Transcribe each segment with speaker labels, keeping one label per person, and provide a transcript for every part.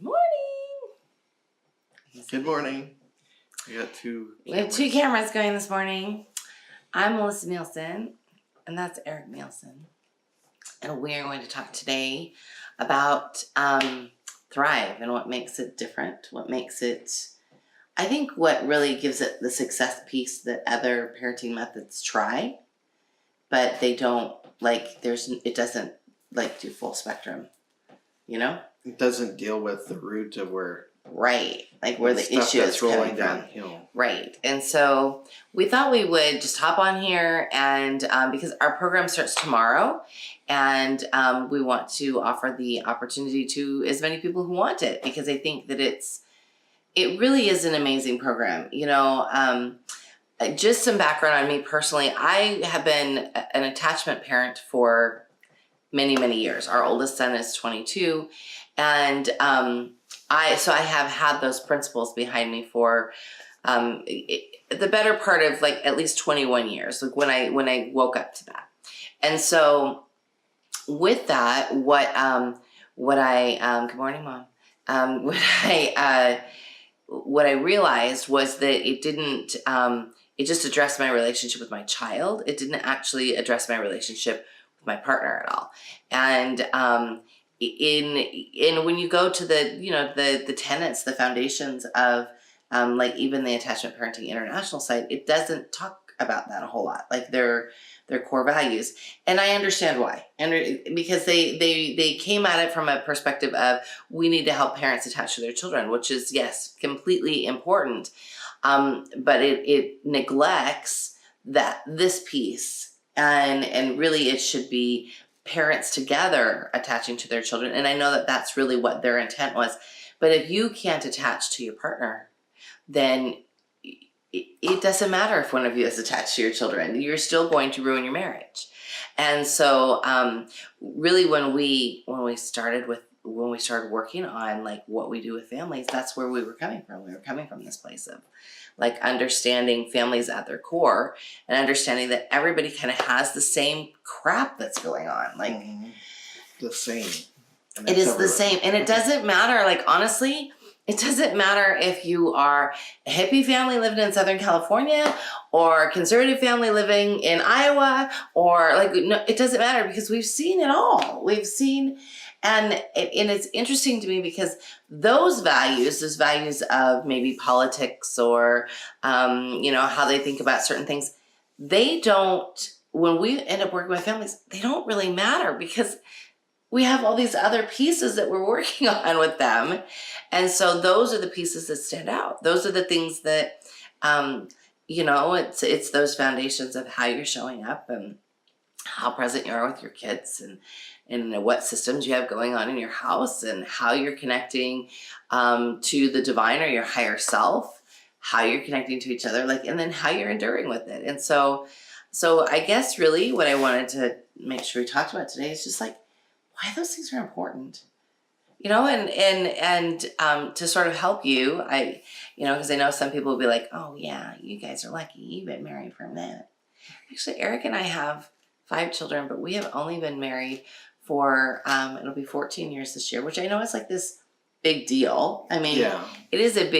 Speaker 1: Morning.
Speaker 2: Good morning. We got two
Speaker 1: We have two cameras going this morning. I'm Melissa Nielsen, and that's Eric Nielsen. And we're going to talk today about Thrive and what makes it different, what makes it, I think what really gives it the success piece that other parenting methods try, but they don't, it doesn't do full spectrum, you know?
Speaker 2: It doesn't deal with the root of where
Speaker 1: where the issue is rolling
Speaker 2: downhill.
Speaker 1: Right. And so we thought we would just hop on here and because our program starts tomorrow and we want to offer the opportunity to as many people who want it, because I think that it really is an amazing program. You know, just some background on me personally. I have been an attachment parent for many, many years. Our oldest son is 22, and I have had those principles behind me for the better part of at least 21 years, when I woke up to that. And so with that, good morning, Mom. What I realized was that it didn't, it just addressed my relationship with my child. It didn't actually address my relationship with my partner at all. And in when you go to the tenets, the foundations of even the Attachment Parenting International site, it doesn't talk about that a whole lot, like their core values. And I understand why, and because they came at it from a perspective of, we need to help parents attach to their children, which is, yes, completely important, but it neglects this piece, and really it should be parents together attaching to their children. And I know that that's really what their intent was. But if you can't attach to your partner, then it doesn't matter if one of you is attached to your children. You're still going to ruin your marriage. And so really when we started working on what we do with families, that's where we were coming from. We were coming from this place of understanding families at their core, and understanding that everybody kind of has the same crap that's going on.
Speaker 2: The same.
Speaker 1: It is the same. And it doesn't matter, honestly, it doesn't matter if you are a hippie family living in Southern California or a conservative family living in Iowa, or no, it doesn't matter, because we've seen it all. We've seen, and it's interesting to me because those values of maybe politics or, how they think about certain things, they don't, when we end up working with families, they don't really matter, because we have all these other pieces that we're working on with them. And so those are the pieces that stand out. Those are the things that, it's those foundations of how you're showing up and how present you are with your kids, and what systems you have going on in your house, and how you're connecting to the divine or your higher self, how you're connecting to each other, and then how you're enduring with it. And so I guess really what I wanted to make sure we talked about today is just why those things are important, and to sort of help you, because I know some people will be like, oh yeah, you guys are lucky, you've been married for a minute. Actually, Eric and I have 5 children, but we have only been married for, it'll be 14 years this year, which I know is this big deal. I mean, yeah. It is a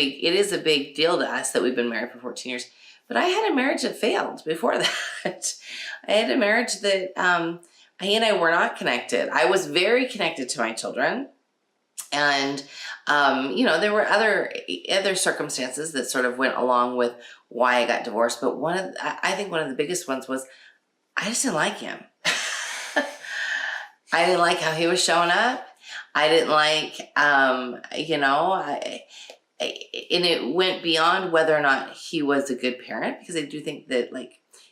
Speaker 1: big deal to us that we've been married for 14 years, but I had a marriage that failed before that. I had a marriage that, he and I were not connected. I was very connected to my children. And, there were other circumstances that sort of went along with why I got divorced. But I think one of the biggest ones was I just didn't like him. I didn't like how he was showing up. I didn't like, and it went beyond whether or not he was a good parent, because I do think that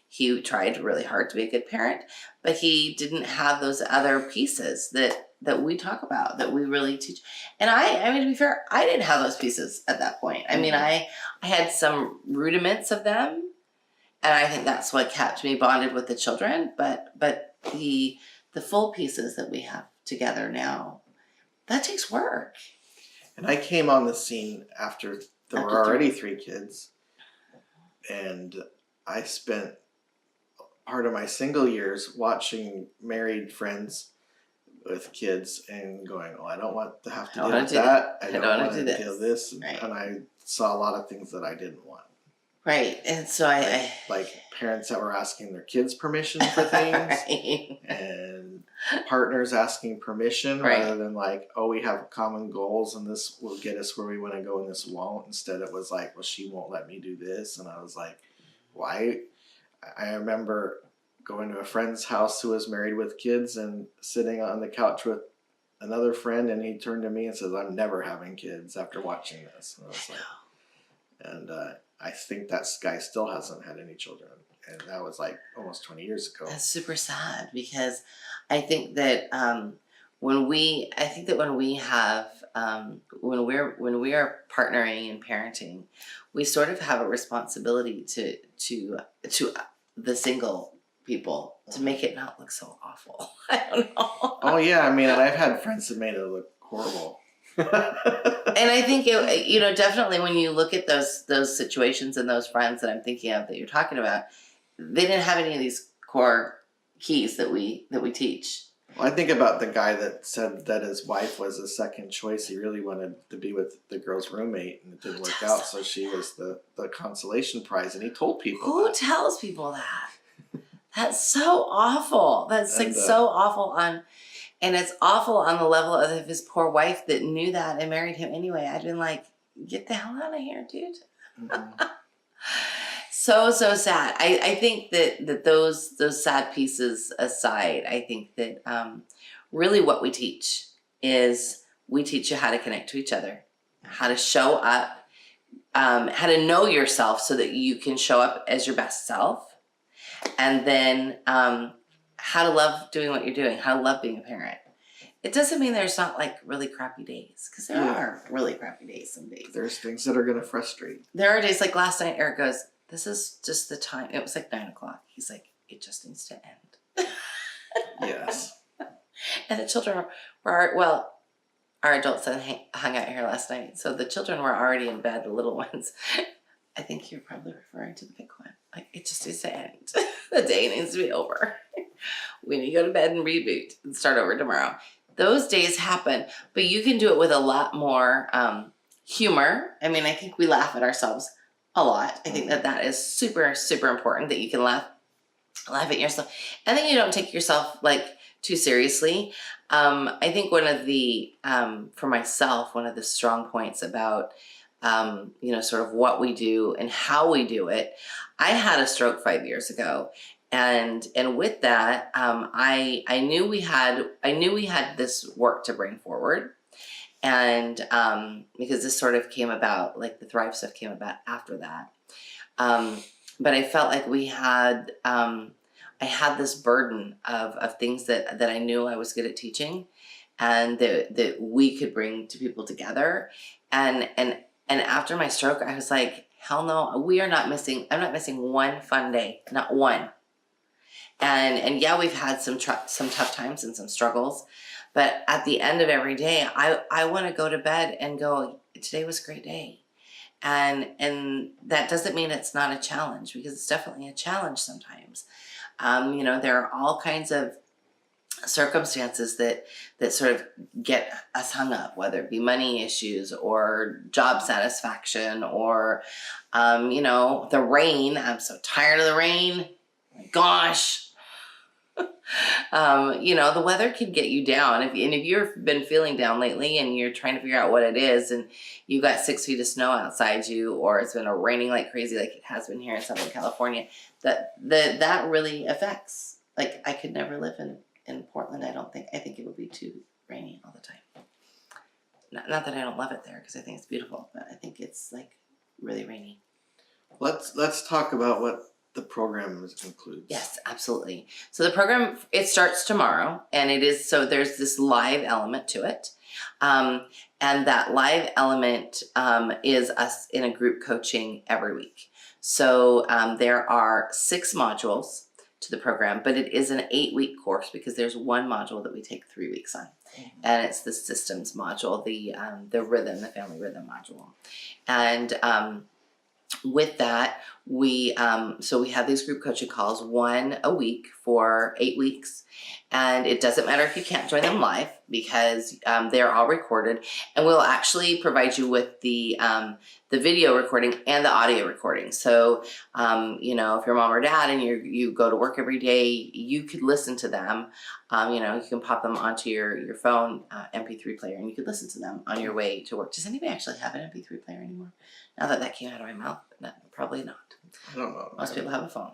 Speaker 1: he tried really hard to be a good parent, but he didn't have those other pieces that we talk about, that we really teach. And I mean, to be fair, I didn't have those pieces at that point. I mean, I had some rudiments of them, and I think that's what kept me bonded with the children. But the full pieces that we have together now, that takes work.
Speaker 2: And I came on the scene after there were already 3 kids, and I spent part of my single years watching married friends with kids and going, oh, I don't want to have to
Speaker 1: I
Speaker 2: deal
Speaker 1: wanna
Speaker 2: with
Speaker 1: do
Speaker 2: that. I
Speaker 1: don't
Speaker 2: don't
Speaker 1: wanna
Speaker 2: want
Speaker 1: do
Speaker 2: to deal with this.
Speaker 1: Right.
Speaker 2: And I saw a lot of things that I didn't want.
Speaker 1: Right. And so
Speaker 2: Like parents that were asking their kids permission for things
Speaker 1: right.
Speaker 2: and partners asking permission
Speaker 1: Right.
Speaker 2: rather than like, oh, we have common goals and this will get us where we want to go and this won't. Instead, it was like, well, she won't let me do this. And I was like, why? I remember going to a friend's house who was married with kids and sitting on the couch with another friend, and he turned to me and says, I'm never having kids after watching this. And I was like, and I think that guy still hasn't had any children, and that was like almost 20 years ago.
Speaker 1: That's super sad because I think that when we have when we are partnering and parenting, we sort of have a responsibility to the single people to make it not look so awful. I don't know.
Speaker 2: Oh yeah, I mean, and I've had friends that made it look horrible.
Speaker 1: And I think it, definitely when you look at those situations and those friends that I'm thinking of that you're talking about, they didn't have any of these core keys that we teach.
Speaker 2: Well, I think about the guy that said that his wife was a second choice. He really wanted to be with the girl's roommate, and it didn't work out. So she was the consolation prize, and he told people.
Speaker 1: Who tells people that? That's so awful. That's like so awful and it's awful on the level of his poor wife that knew that and married him anyway. I'd been like, get the hell out of here, dude. Mm-hmm. So sad. I think that those sad pieces aside, I think that really what we teach is we teach you how to connect to each other, how to show up, how to know yourself so that you can show up as your best self, and then how to love doing what you're doing, how to love being a parent. It doesn't mean there's not like really crappy days, because there are really crappy days some days.
Speaker 2: There's things that are going to frustrate.
Speaker 1: There are days like last night, Eric goes, this is just the time. It was like 9:00. He's like, it just needs to end.
Speaker 2: Yes.
Speaker 1: And the children were, our adult son hung out here last night. So the children were already in bed, the little ones. I think you're probably referring to the big one. Like, it just needs to end. The day needs to be over. We need to go to bed and reboot and start over tomorrow. Those days happen, but you can do it with a lot more humor. I mean, I think we laugh at ourselves a lot. I think that is super, super important, that you can laugh at yourself. And then you don't take yourself like too seriously. I think one of the, for myself, one of the strong points about sort of what we do and how we do it. I had a stroke 5 years ago, and with that, I knew we had this work to bring forward, and because this sort of came about, like the Thrive stuff came about after that, but I felt like I had this burden of things that I knew I was good at teaching, and that we could bring to people together, and after my stroke, I was like, hell no, I'm not missing one fun day, not one. And yeah, we've had some tough times and some struggles, but at the end of every day, I want to go to bed and go, today was a great day. And that doesn't mean it's not a challenge, because it's definitely a challenge sometimes. There are all kinds of circumstances that sort of get us hung up, whether it be money issues or job satisfaction or the rain. I'm so tired of the rain. My gosh. The weather can get you down. If you've been feeling down lately and you're trying to figure out what it is, and you got 6 feet of snow outside you, or it's been raining like crazy, like it has been here in Southern California, that really affects. Like, I could never live in Portland. I think it would be too rainy all the time. Not that I don't love it there, because I think it's beautiful, but I think it's like really rainy.
Speaker 2: Let's talk about what the program includes.
Speaker 1: Yes, absolutely. So the program, it starts tomorrow, and there's this live element to it. And that live element is us in a group coaching every week. So there are 6 modules to the program, but it is an 8-week course, because there's one module that we take 3 weeks on. Mm-hmm. And it's the systems module, the family rhythm module. And with that, we have these group coaching calls, one a week for 8 weeks. And it doesn't matter if you can't join them live, because they're all recorded, and we'll actually provide you with the video recording and the audio recording. So, you know, if you're mom or dad and you go to work every day, you could listen to them. You know, you can pop them onto your phone MP3 player, and you could listen to them on your way to work. Does anybody actually have an MP3 player anymore? Now that came out of my mouth, probably not.
Speaker 2: I don't know.
Speaker 1: Most people have a phone.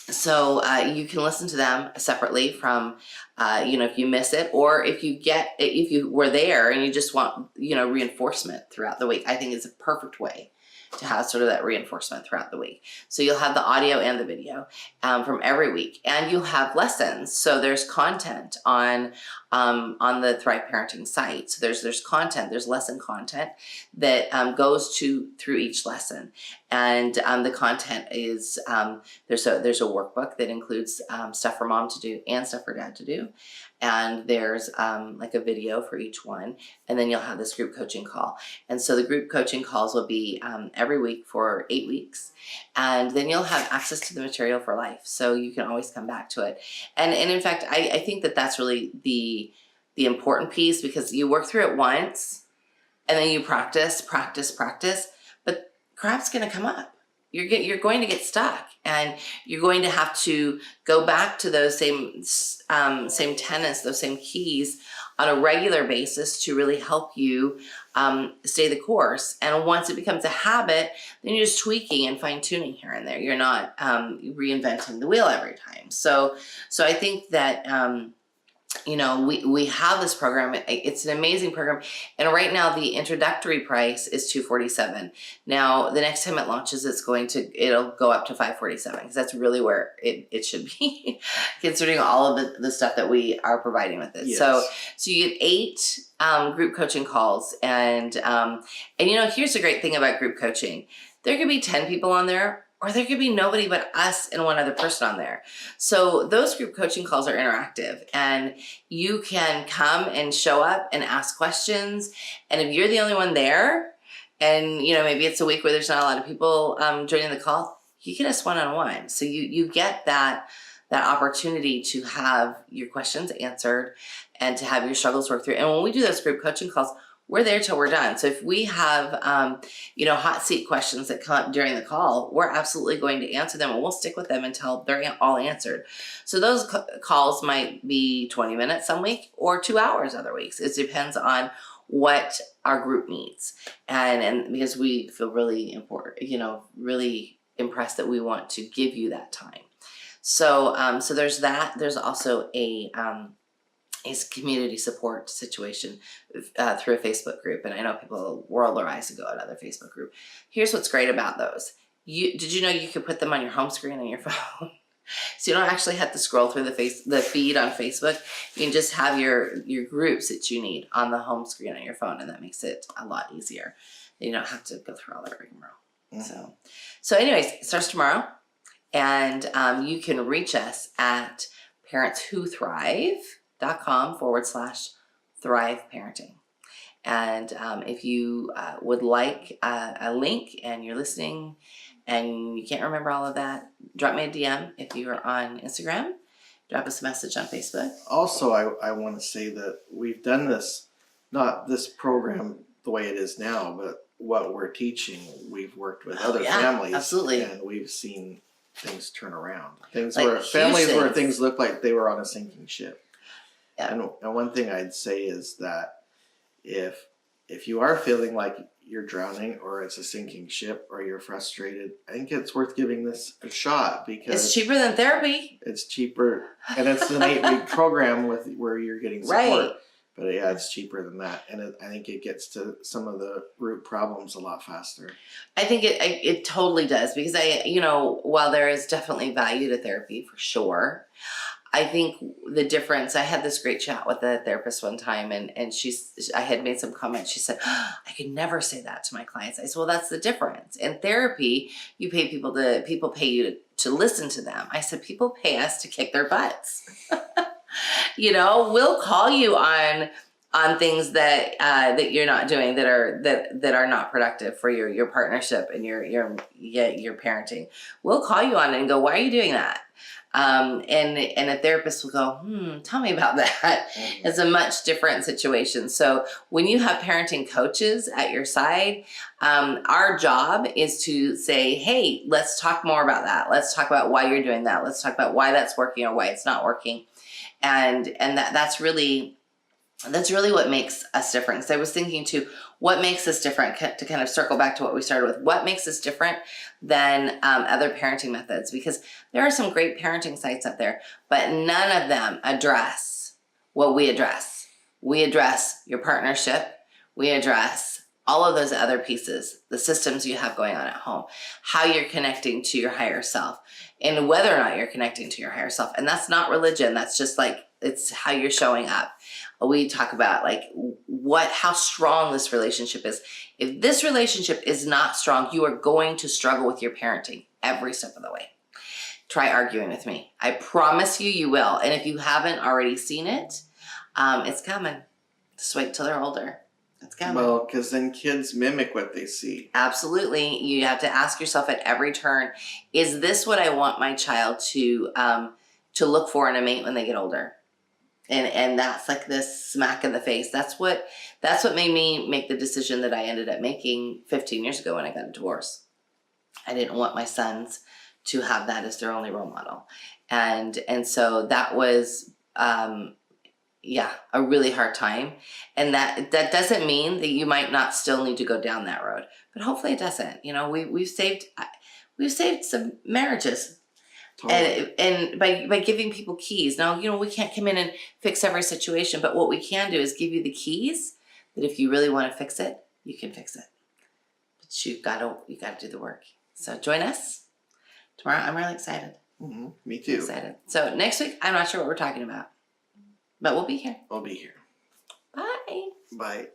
Speaker 1: So you can listen to them separately from, you know, if you miss it, or if you were there and you just want, you know, reinforcement throughout the week. I think it's a perfect way to have sort of that reinforcement throughout the week. So you'll have the audio and the video from every week, and you'll have lessons. So there's content on the Thrive Parenting site. So there's content, there's lesson content that goes through each lesson, and the content is there's a workbook that includes stuff for mom to do and stuff for dad to do. And there's like a video for each one, and then you'll have this group coaching call. And so the group coaching calls will be every week for 8 weeks, and then you'll have access to the material for life. So you can always come back to it. And in fact, I think that that's really the important piece, because you work through it once, and then you practice, but crap's going to come up. You're going to get stuck, and you're going to have to go back to those same tenets, those same keys on a regular basis to really help you stay the course. And once it becomes a habit, then you're just tweaking and fine tuning here and there. You're not reinventing the wheel every time. So I think that you know, we have this program. It's an amazing program, and right now the introductory price is $247. Now the next time it launches, it'll go up to $547, because that's really where it should be, considering all of the stuff that we are providing with it. Yes. So you get 8 group coaching calls, and you know, here's the great thing about group coaching: there could be 10 people on there, or there could be nobody but us and one other person on there. So those group coaching calls are interactive, and you can come and show up and ask questions. And if you're the only one there, and you know, maybe it's a week where there's not a lot of people joining the call, you get us one-on-one. So you get that opportunity to have your questions answered and to have your struggles worked through. And when we do those group coaching calls, we're there till we're done. So if we have, you know, hot seat questions that come up during the call, we're absolutely going to answer them, and we'll stick with them until they're all answered. So those calls might be 20 minutes some week, or 2 hours other weeks. It depends on what our group needs. And because we feel really important, you know, really impressed that we want to give you that time. So, so there's that. There's also a community support situation through a Facebook group. And I know people roll their eyes to go at other Facebook group. Here's what's great about those. Did you know you could put them on your home screen on your phone? So you don't actually have to scroll through the feed on Facebook. You can just have your groups that you need on the home screen on your phone, and that makes it a lot easier. You don't have to go through all that rigmarole. Mm-hmm. So anyways, it starts tomorrow, and you can reach us at parentswhothrive.com/Thrive Parenting. And if you would like a link and you're listening and you can't remember all of that, drop me a DM. If you are on Instagram, drop us a message on Facebook.
Speaker 2: Also, I want to say that we've done this, not this program the way it is now, but what we're teaching, we've worked with other families.
Speaker 1: Absolutely.
Speaker 2: And we've seen things turn around. Things like where families where things looked like they were on a sinking ship. Yeah. And one thing I'd say is that if you are feeling like you're drowning, or it's a sinking ship, or you're frustrated, I think it's worth giving this a shot, because
Speaker 1: it's cheaper than therapy.
Speaker 2: It's cheaper, and it's an 8-week program where you're getting support. Right. But yeah, it's cheaper than that, and I think it gets to some of the root problems a lot faster.
Speaker 1: I think it totally does, because while there is definitely value to therapy for sure, I think the difference, I had this great chat with a therapist one time, and I had made some comments. She said, I could never say that to my clients. I said, well, that's the difference. In therapy, you pay people pay you to listen to them. I said, people pay us to kick their butts. We'll call you on things that you're not doing that are not productive for your partnership and your parenting. We'll call you on it and go, why are you doing that? And a therapist will go, tell me about that. It's a much different situation. So when you have parenting coaches at your side, our job is to say, hey, let's talk more about that. Let's talk about why you're doing that. Let's talk about why that's working or why it's not working. And that's really what makes us different. Because I was thinking too, what makes us different, to kind of circle back to what we started with, what makes us different than other parenting methods? Because there are some great parenting sites out there, but none of them address what we address. We address your partnership. We address all of those other pieces, the systems you have going on at home, how you're connecting to your higher self, and whether or not you're connecting to your higher self. And that's not religion. That's just like, it's how you're showing up. We talk about like how strong this relationship is. If this relationship is not strong, you are going to struggle with your parenting every step of the way. Try arguing with me. I promise you will. And if you haven't already seen it, it's coming. Just wait till they're older. It's coming.
Speaker 2: Well, because then kids mimic what they see.
Speaker 1: Absolutely. You have to ask yourself at every turn, is this what I want my child to look for in a mate when they get older? And that's like this smack in the face. That's what made me make the decision that I ended up making 15 years ago when I got a divorce. I didn't want my sons to have that as their only role model. And so that was a really hard time. And that doesn't mean that you might not still need to go down that road. But hopefully it doesn't. You know, we've saved some marriages.
Speaker 2: Totally.
Speaker 1: And by giving people keys. Now, you know, we can't come in and fix every situation, but what we can do is give you the keys that if you really want to fix it, you can fix it. But you gotta do the work. So join us tomorrow. I'm really excited.
Speaker 2: Mm-hmm. Me too.
Speaker 1: Excited. So next week, I'm not sure what we're talking about, but we'll be here.
Speaker 2: I'll be here.
Speaker 1: Bye.
Speaker 2: Bye.